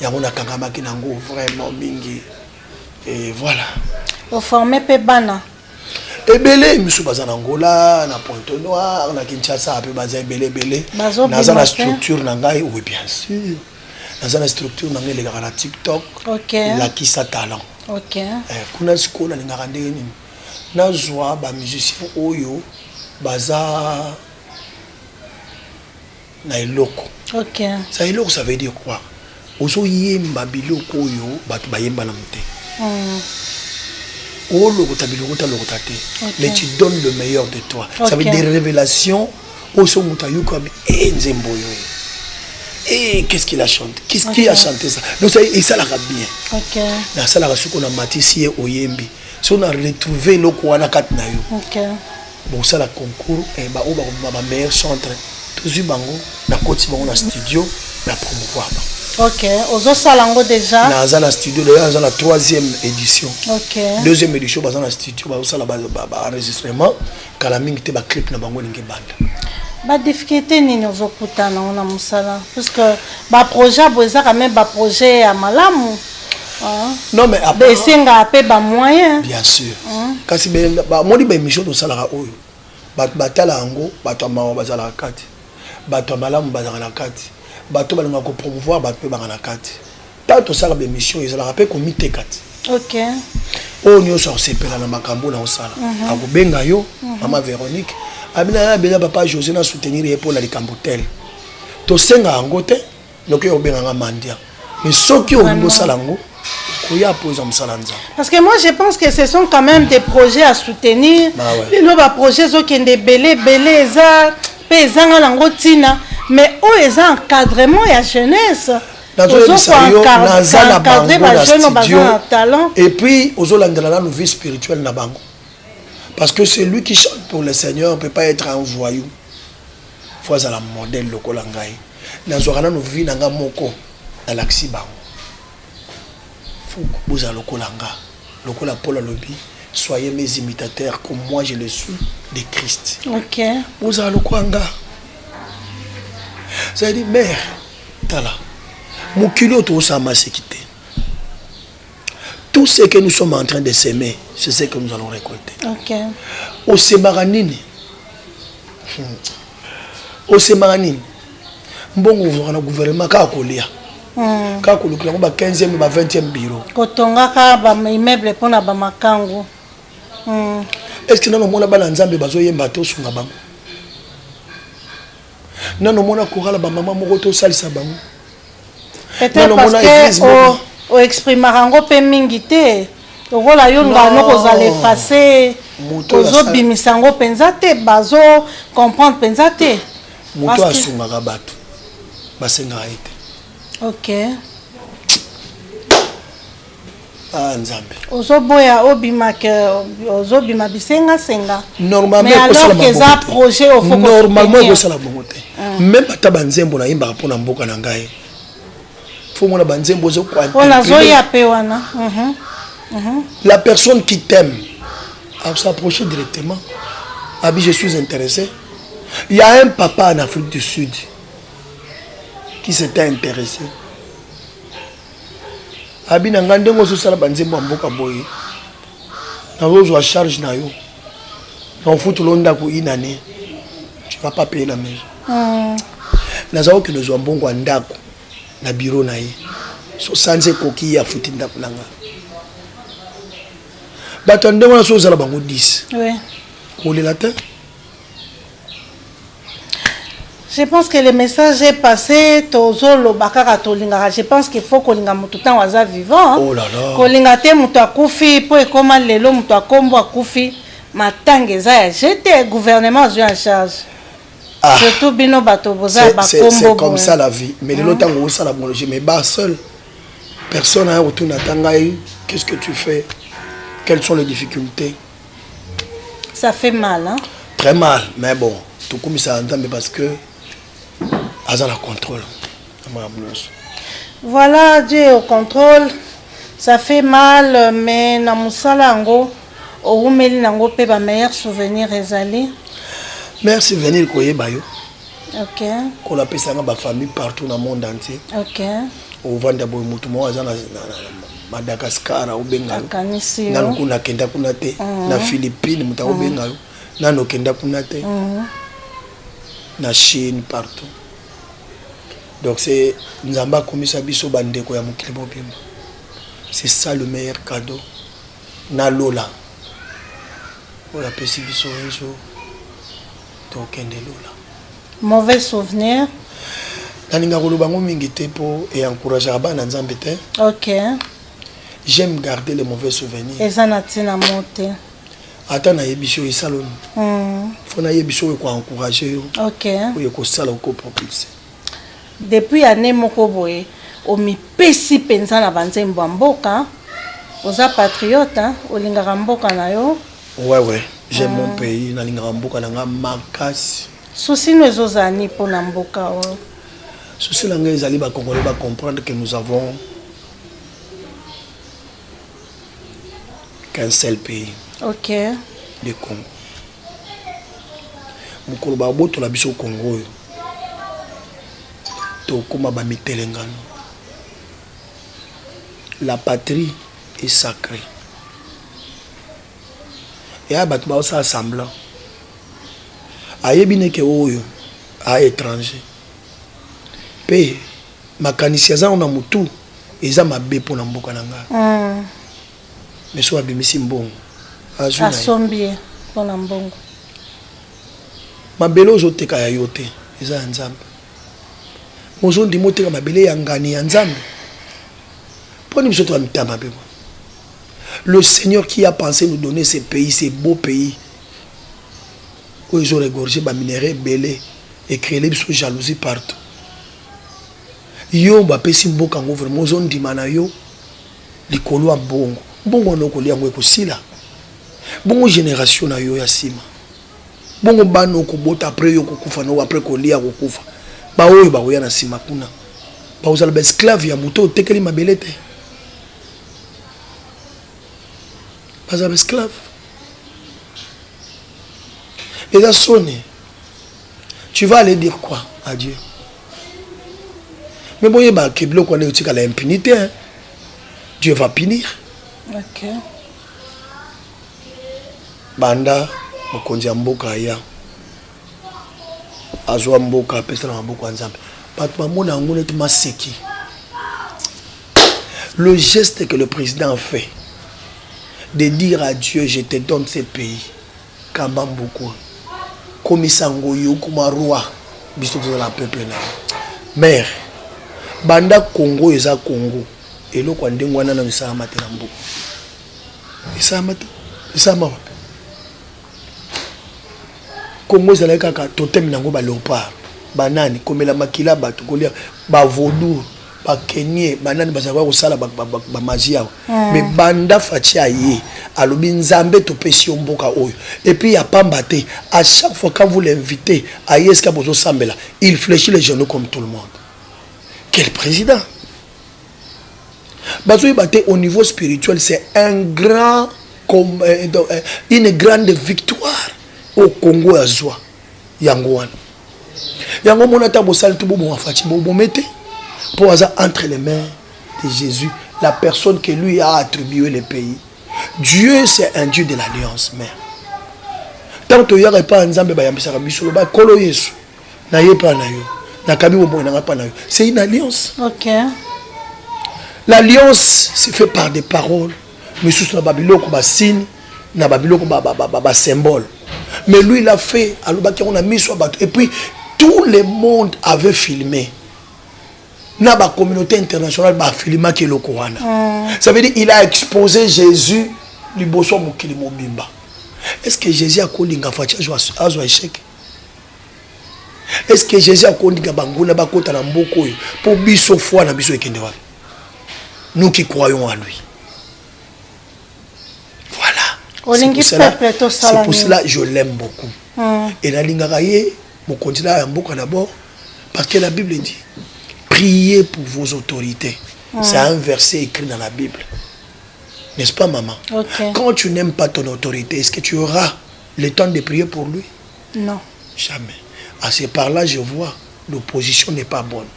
yango na kangama ki nango vraiment mingi et voilà au former pe bana ebele misu baza na Angola na Pointe-Noire na Kinshasa pe baza ebele naza na structure na ngai, oui bien sûr naza na structure na ngai le na TikTok, ok, la kisa talent, ok, kuna siko na linga ndenge nini nazwa ba musicien oyo baza na eloko, ok, ça eloko ça veut dire quoi ozo yemba biloko oyo bato bayemba na mute o lokota biloko ta lokota te, mais tu donnes le meilleur de toi, ça veut dire des révélations oso mutayuko nzembo yo qu'est-ce qu'il a chanté, qu'est-ce qui a chanté ça, donc ça et ça la bien, ok, na ça la suko na matisi oyembi so na retrouver loko wana kat na yo, ok, bon ça la concours et ba o ba meilleur chanteur tous bango na koti bango na studio na promouvoir. Ok, ozo salango déjà. Dans la studio, d'ailleurs, dans la 3e édition. Ok. 2e édition, dans la studio, dans la enregistrement, quand la mingi te ba clip na bango ninge banda. Ba difficulté ni ozo kutana ona musala parce que ba projet boza quand même ba projet ya malamu. Non mais après senga pe ba moyen. Bien sûr. Kasi ba moni ba émission to sala oyo. Ba tala ngo, ba to ma bazala kati. Ba to malamu bazala kati. Bato balinga ko promouvoir bato ba na kati tato sala be mission ezala rappel ko mitekati, ok, o nyo so sepela na makambo na osala akobenga yo mama Véronique abina ya bela papa José na soutenir ye pour la likambotel to senga ngo te loke obenga nga mandia mais soki o ngo sala ngo koya poza msala nza parce que moi je pense que ce sont quand même des projets à soutenir, les nouveaux projets zo kende belé eza pe ezanga lango tina mais où est encadrement et la jeunesse Et puis, aux Hollandais, nous vie spirituelle na bango. Parce que celui qui chante pour le Seigneur ne peut pas être un voyou. Il faut être un modèle local. Nazorana nous vie nanga moko dans l'axi bango. Faut que vous ayez local Paul Alobi. Soyez mes imitateurs comme moi je le suis de Christ. Ok. Vous avez local. Ça dit mère, tala. Mukilo to sama sekite. Tout ce que nous sommes en train de s'aimer, c'est ce que nous allons récolter. Ok. Au Semaranini. Au Semaranini. Bon gouvernement ka kolia. Ka kolukila ba 15e ba 20e bureau. Kotonga ka ba immeuble pona ba makango. Est-ce que nous mona ba nzambe bazo yemba to sunga bango? Nano mona korala ba maman moko to salisa bango. Peut-être parce que o exprimerango pe mingité. Okola yo ngano kozala effacer. Ozo bimisango penza te bazo comprendre penza te. Moto asungaka bato. Basenga ite. OK. Ah nzambe. Ozo boya obima ke ozo bima bisenga senga. Normalement mais alors que ça projet au faut normalement ko sala bongo te. Même ata banzembo na yimba pona mboka na ngai. Faut mona banzembo zo kwa. Ona zo ya pe wana. La personne qui t'aime à s'approcher directement. Abi je suis intéressé. Il y a un papa en Afrique du Sud qui s'était intéressé. Abi na ngande ngo so sala banzembo mboka boye. Na rozo a charge na yo. Na futu londa ku inane. Tu vas pas payer la maison. Na zao que nous mbongo andako na bureau na ye. So sanze koki ya futi ndako nanga. Bato ndemo na so sala bango 10. Oui. Pour les latins. Je pense que le message est passé. Tozolo bakara tolinga. Je pense qu'il faut kolinga mututan waza vivant. Oh là là. Kolinga te mutu akufi po ekoma lelo mutu akombo akufi matangeza ya j'étais gouvernement en charge. Surtout bino bato boza bakombo. C'est comme ça la vie. Mais le temps où ça la bon je me bats seul. Personne n'a autour n'attend. Qu'est-ce que tu fais? Quelles sont les difficultés? Ça fait mal, hein? Très mal, mais bon, tout comme ça entend parce que Aza la contrôle. Voilà, Dieu est au contrôle. Ça fait mal, mais na musala ngo o umeli nango pe ba meilleur souvenir ezali. Meilleur souvenir koye bayo. OK. Ko la pesa nga ba famille partout dans le monde entier. OK. O vanda boy mutu mo aza na Madagascar au benga. Na kuna kenda kuna te na Philippines muta o benga yo. Na no kenda kuna te. Na Chine partout. Donc c'est Nzamba komisa biso bandeko ya mokili bobimba. C'est ça le meilleur cadeau. Na lola. On a pesi biso un jour. Donc kende lola. Mauvais souvenir. Naninga koloba ngo mingi te po et encourager bana Nzambe te. OK. J'aime garder les mauvais souvenirs. Ezana tina monte. Ata na yebisho isaloni. Faut na yebisho ko encourager yo. OK. Pour ko sala ko propulser. Depuis année moko boye, o mi pesi penza na banzembo mboka. Oza patriote, olingaka mboka na yo. Ouais, j'aime mon pays, na lingaka mboka na nga makasi. Souci nous ezozani po na mboka o. Souci la nga ezali ba Congolais ba comprendre que nous avons qu'un seul pays. OK. Le Congo. Mukolo ba boto la biso Congo. La patrie est sacrée. Et à battre ça semblant. A yebine ke oyo a étranger. Pe makanisi za ona mutu eza mabe pona mboka nanga. Mais so abimisi mbongo. Asombie pona mbongo. Mabelo zoteka ya yote eza nzambe. Mozondi moteka mabele ya ngani ya nzambe. Prenez biso to mitama bebo. Le Seigneur qui a pensé nous donner ce pays, ces beaux pays, où ils ont regorgé ba minéraux belé et créé les jalousie partout. yo bapesi mboka ngo vraiment ozondima na yo likolo ya bongo bongo no kolia ngo ekosila bongo génération na yo ya sima bongo bano kobota après yo kokufa no après kolia kokufa ba oyo ba oya na sima kuna ba ozala ba esclave ya moto tekeli mabele te pas un esclave et là sonné tu vas aller dire quoi à Dieu? Mais bon, il y a l'impunité. Hein. Dieu va punir. Ok. Banda, mokonzi mboka ya. Azwa mboka, pesa na mboka nzambe. Patma mona ngone te maseki. Le geste que le président fait de dire à Dieu, je te donne ce pays. Kamba mboko. Komisango yo kuma roi. Biso de la peuple na. Mère. Banda Congo eza Congo eloko andengwana na misala matela mbuku isama Congo eza kaka totem nango ba léopard banani komela makila bato kolia ba vaudou ba kenye banani bazaka ko sala ba magia mais banda fatia ye alobi nzambe to pesi mboka oyo et puis ya pamba te à chaque fois quand vous l'invitez à yeska bozo sambela il fléchit les genoux comme tout le monde. Quel président? Au niveau spirituel, c'est une grande victoire au Congo Azwa. Yangouan. Yango monata bosal tout bon fati bo mette pour entre les mains de Jésus, la personne que lui a attribué le pays. Dieu c'est un Dieu de l'alliance, mais tant que il y a pas nzambe ba yambisa biso ba kolo Yesu na yepa na yo. C'est une alliance. Ok. L'alliance se fait par des paroles. Mais sous la Babylone, comme signe, na Babylone comme symbole. Mais lui, il a fait. On a mis sur bateau. Et puis, tout le monde avait filmé. Na ba communauté internationale ba filmé qui est le Coran. Ça veut dire il a exposé Jésus liboso mokili mobimba. Est-ce que Jésus a kolinga fatia azo échec? Est-ce que Jésus a connu Gabanguna Bakota Namboko pour biso foi na biso ekende wapi? Nous qui croyons à lui. Voilà. C'est pour cela que je l'aime beaucoup. Et la lingaraye, mon continent à Mboka d'abord, parce que la Bible dit priez pour vos autorités. C'est un verset écrit dans la Bible. N'est-ce pas, maman? Quand tu n'aimes pas ton autorité, est-ce que tu auras le temps de prier pour lui? Non. Jamais. À ce par-là, je vois, l'opposition n'est pas bonne.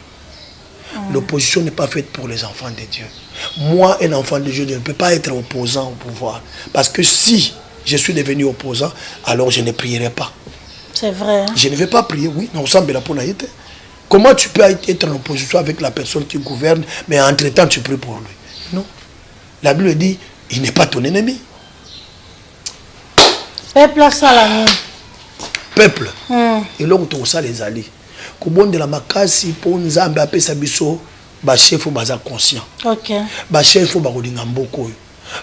L'opposition n'est pas faite pour les enfants de Dieu. Moi, un enfant de Dieu, je ne peux pas être opposant au pouvoir. Parce que si je suis devenu opposant, alors je ne prierai pas. C'est vrai. Hein? Je ne vais pas prier, oui. Comment tu peux être en opposition avec la personne qui gouverne, mais entre-temps, tu pries pour lui? Non. La Bible dit, il n'est pas ton ennemi. Peuple salami. Peuple. Et là, on ça les alliés. Comment de la makasi pour nzambe apesa biso ba chef baza conscient. OK. Ba chef ba rodinga mboko.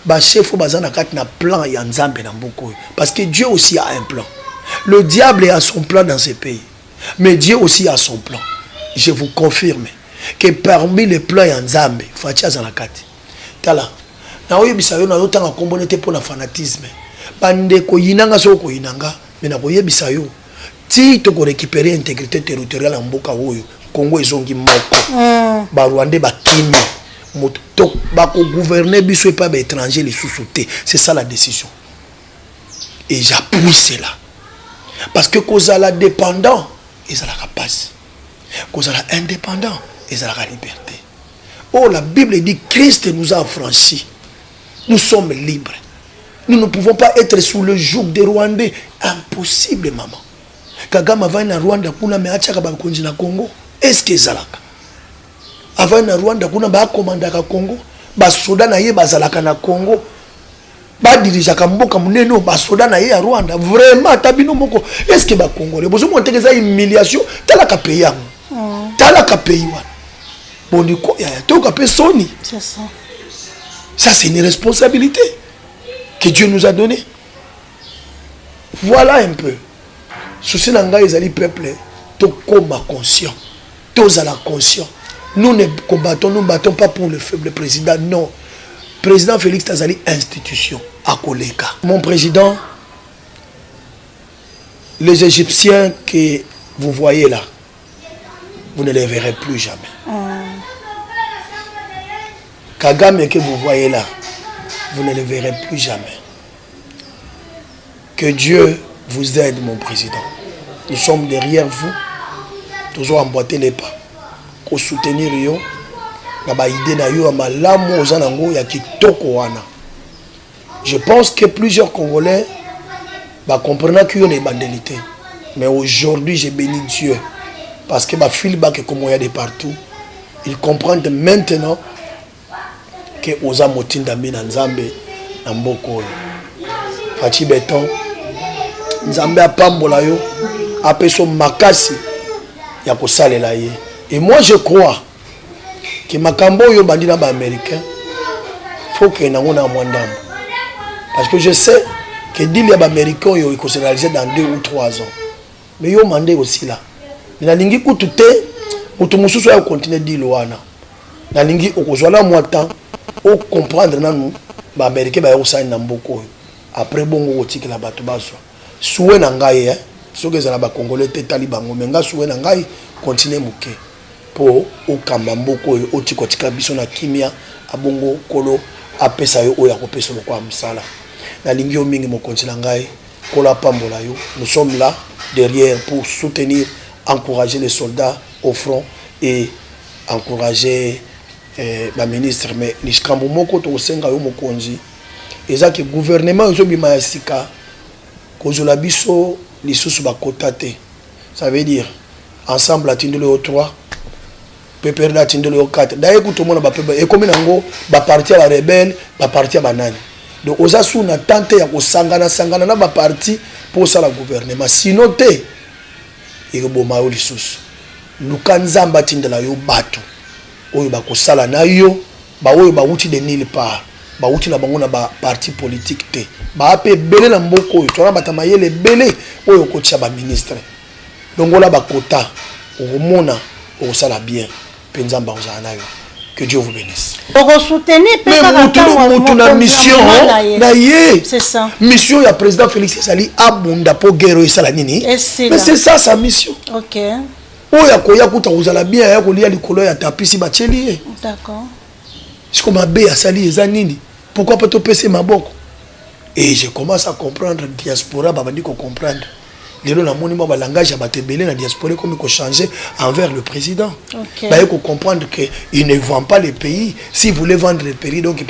Ba chef baza na kati na plan ya nzambe na mboko. Parce que Dieu aussi a un plan. Le diable a son plan dans ce pays. Mais Dieu aussi a son plan. Je vous confirme que parmi les plans ya nzambe, fatia za na kati. Tala. Na oyebisa yo na yotanga kombonete pour na fanatisme. Bande ko yinanga so ko yinanga. Mais na koyebisa yo ti to ko récupérer intégrité territoriale en mboka oyo Congo ezongi moko ba Rwandais ba kimi moto ba ko gouverner biso et pas ba étranger les sous-soutés. C'est ça la décision. Et j'appuie cela. Parce que kozala dépendant, ezala capable. Kozala indépendant, ezala la liberté. Oh, la Bible dit Christ nous a affranchis. Nous sommes libres. Nous ne pouvons pas être sous le joug des Rwandais. Impossible, maman. Kagame va na Rwanda kuna me achaka ba konji na Congo. Est-ce que zalaka? Avant na Rwanda kuna ba commanda ka Congo, ba soda na ye bazalaka na Congo. Ba dirija ka mboka muneno ba soda na ye ya Rwanda. Vraiment tabino moko. Est-ce que ba Congolais bozo montekeza humiliation tala ka pays yango. Tala ka pays wana. Boniko ya to ka pe soni. C'est ça. Ça c'est une responsabilité que Dieu nous a donnée. Voilà un peu. Souci nanga ezali peuple to koma conscient. Tozala conscient. Nous ne combattons, nous ne battons pas pour le faible président, non. Président Félix Tazali, institution, à Koleka. Mon président, les Égyptiens que vous voyez là, vous ne les verrez plus jamais. Kagame que vous voyez là, vous ne les verrez plus jamais. Que Dieu vous aide, mon président. Nous sommes derrière vous, toujours emboîter les pas, pour soutenir yo, je pense que plusieurs Congolais comprennent qu'il y a des bandelités. Mais aujourd'hui, j'ai béni Dieu. Parce que ma fille est comme il y a de partout. Ils comprennent maintenant que Oza Motinda Mina Nzambe Namboko. Fati Beton. Nzambe a pambola yo. Apeso makasi. Ya kosale la ye. Et moi je crois que makambo yo bandina ba américain faut que nangona mwandam. Parce que je sais que deal ya ba américain yo il se réaliser dans 2 ou 3 ans. Mais yo mandé aussi là. Na lingi kutute mutu mususu ya continuer deal wana. Na lingi okozwala moi temps o comprendre nanu ba américain ba yo sa na mboko. Après bongo otiki la bato baso. Souwe na ngai soki za ba congolais te talibango menga souwe na ngai continuer muke. Po okamba mboko oyo otikotika biso na kimia abongo kolo apesa yo oya kopesa lokwa msala na lingi yo mingi mokonzi na ngai kola pambola yo. Nous sommes là derrière pour soutenir, encourager les soldats au front et encourager la ministre. Mais liskambo moko to senga yo mokonzi eza que gouvernement zo bima ya sika kozola biso lisusu ba kotate. Ça veut dire ensemble atindele au 3 pepere da tindele au 4 d'ailleurs tout le monde ba pepere et comme nango ba parti ba rebelle ba parti ba nani. Donc oza sou na tante ya kosangana sangana na ba parti pour ça la gouvernement sinon te et boma yo lisusu lukanzamba tindela yo bato oyo ba kosala na yo ba oyo ba wuti de nil part ba wuti na bango na ba parti politique te ba ape belé na mboko oyo tona batama yele belé oyo kotia ba ministre. Donc là ba kota au mona au sala bien penzamba ozana yo. Que Dieu vous bénisse. Pour soutenir la mission na ye. C'est ça. Mission ya président Félix Tshisekedi abunda po guerre sala nini. Mais c'est ça sa mission. OK. Oya koya kuta ozala bien ya kolia likolo ya tapisi ba tcheli. D'accord. C'est comme abe ya sali eza nini. Pourquoi pas to pese maboko? Et je commence à comprendre diaspora ba bandi ko comprendre. Les gens ont un langage à la diaspora comme il faut changer envers le président. Okay. Il faut comprendre qu'il ne vend pas les pays. S'il voulait vendre les pays, donc il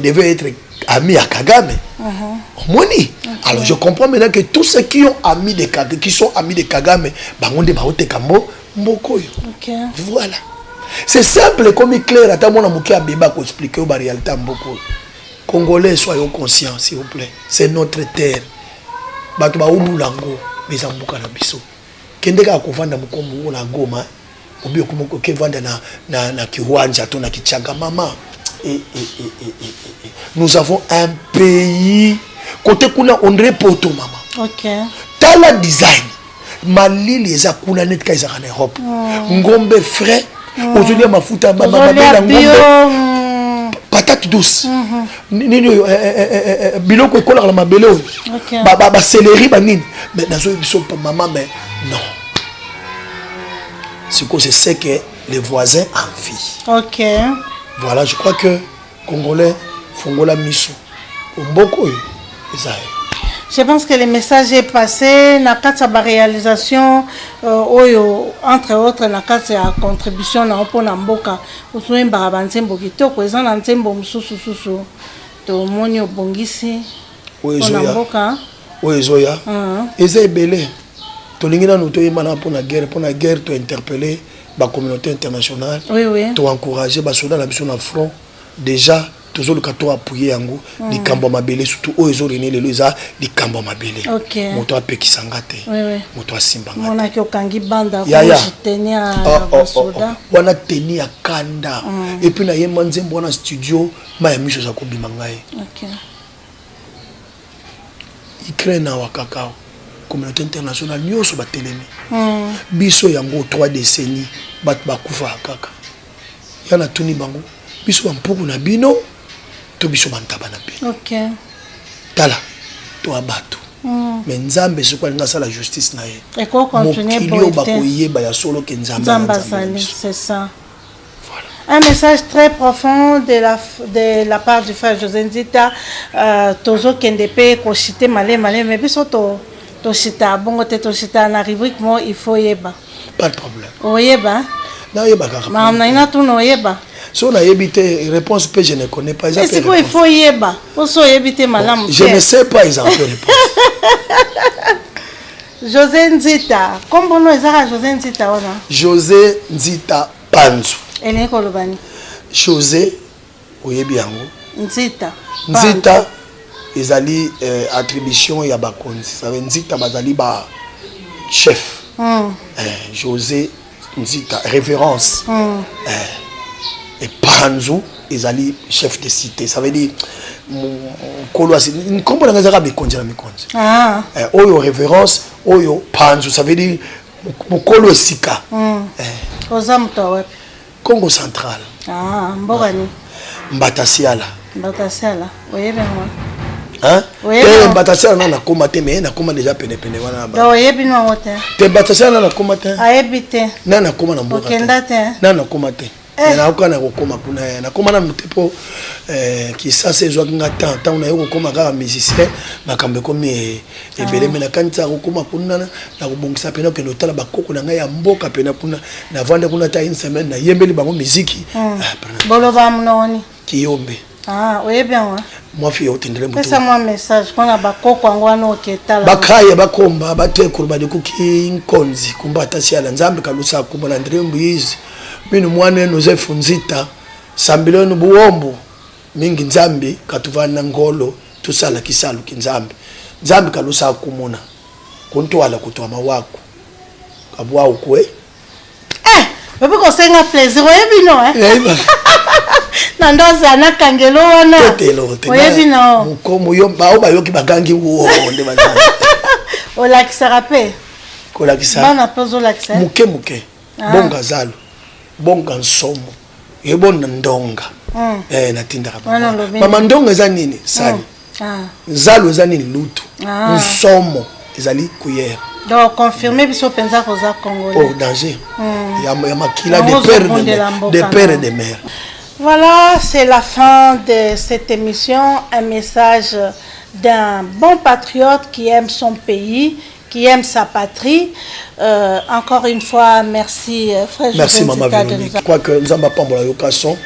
devait être ami à Kagame. Okay. Alors je comprends maintenant que tous ceux qui sont amis de Kagame, okay. Voilà. C'est simple comme clair. À ta mon amour qui a béba pour expliquer la réalité. Congolais, soyons conscients, s'il vous plaît. C'est notre terre. Bato ba umulango bezambuka na biso kende ka kovanda mukombo na Goma obi okomoko ke vanda na kiwanja to na kichanga mama nous avons un pays côté kuna ondre poto mama. OK. Tala design malili eza kuna net ka ezaka na Europe. Ngombe frais ozolia mafuta mama bela ngombe patate douce. Biloko ekola la mabele oyo. Ba céleri ba nini. Mais nazo biso maman mais non. C'est que c'est que les voisins envient. OK. Voilà, je crois que Congolais fongola miso. Mboko oyo eza. Je pense que le message est passé. Na kati ba réalisation oyo entre autres na kati ya contribution na opona mboka utuwe mbaka nzembo kitoko eza na nzembo mususu to moni obongisi oyo mboka oyo zoya eza ebele to lingina no to yemana pona guerre to interpeller ba communauté internationale. Oui. To encourager ba soldats na biso na front déjà toujours le cateau appuyer yango likambo mabele surtout oyo rene lelo eza likambo mabele. OK. Moto apekisanga te. Oui. Moto asimbanga. Mona ki okangi banda ko tenir soda. Wana tenir kanda. Et puis na yemba nzembo na studio ma ya misho za kobima ngai. OK. Ukraine na wakakao communauté internationale nyoso batelemi. Biso yango 3 décennies bat bakufa kaka. yana tuni bango biso bampuku na bino to biso bantaba na bino. OK. Tala to abato. Mais nzambe ce quoi ngasa la justice na ye. Et quoi continuer pour bakoyeba ya solo ke nzambe. C'est ça. Un message très profond de la part du frère José Nzita. Tozo Kendepe, Koshite, Malé, mais biso to Shita, bongo te to Shita, na rubrique mo, il faut yeba. Pas de problème. Oyeba? Non, yeba kaka. Mais on a une autre oyeba. Si on a évité, réponse P, je ne connais pas. Mais c'est quoi il faut yeba? Pour ça, éviter malam. Je ne sais pas, ils ont fait réponse. José Nzita. Comment on a José Nzita? José Nzita Panzu. Et Kolobani. José oyebi yango. Nzita. Nzita ezali attribution ya bakonzi. Ça veut Nzita bazali ba chef. José Nzita révérence. Et Panzu ezali chef de cité. Ça veut dire kolo asi kombo na ngazaka bikonzi na mikonzi. Oyo révérence, oyo Panzu, ça veut dire mukolo esika. Ozamuto wapi? Congo central. Mbogani. Mbatasiala. Mbatasiala. Oyebi ngwa. Hein? Mbatasiala na koma te mais na koma déjà pene wana ba. Oyebi no wote. Te Mbatasiala na koma te. Ayebi te. Na koma na mboka. Okenda te. Na koma te. Na okana ko koma kuna na koma na mutepo qui ça c'est zo nga tant na yo koma ka musicien makambe komi ebele mena kanisa ko koma kuna na ko bongisa pena ke notala bakoko na nga ya mboka pena kuna na vande kuna ta une semaine na yembeli bango musique. Boloba mnoni. Kiyombe. Oyebi ngwa. Moi fi otindele mutu. Pesa moi message kona bakoko angwa no ketala. Bakaya bakomba batekurba de kuki nkonzi kumbata siala nzambe kalusa kumba Andre Mbuyizi. Minu mwane Nozefu Nzita sambiloni buombo mingi nzambi katuvana ngolo tusala kisalu kinzambi nzambi kalusa kumuna kuntwala kutwa mawako kabwa ukwe bebe ko senga plaisir oyebi no na ndoza na kangelo wana oyebi no mukomo yo ba yoki bagangi wo nde bazana ola kisarape kola kisara bana pozo la kisara muke bonga zalo bonga nsomo yebona ndonga natinda kapa mama ndonga eza nini sani zalo eza nini lutu nsomo ezali cuillère donc confirmer biso penza koza congolais oh danger ya makila de père et de mère. Voilà, c'est la fin de cette émission, un message d'un bon patriote qui aime son pays, qui aime sa patrie. Encore une fois, merci frère. Merci maman Véronique. Je crois que nous avons pas la occasion.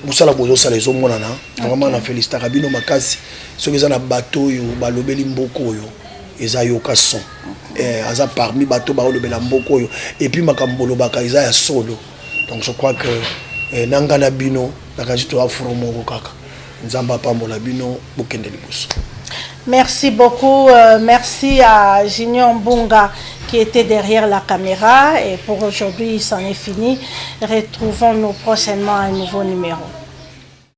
Nous sommes bozo ça les hommes monana. Vraiment na félicite Rabino Makasi. Ceux qui sont na bateau yo balobeli mboko yo. Eza yokason. Aza parmi bateau ba lobela mboko yo. Et puis makambolo baka eza ya solo. Donc je crois que nangana bino nakajito afromo kaka. Nzamba pambola bino bokende liboso. Merci beaucoup, merci à Junior Mbunga qui était derrière la caméra et pour aujourd'hui, c'en est fini. Retrouvons-nous prochainement à un nouveau numéro.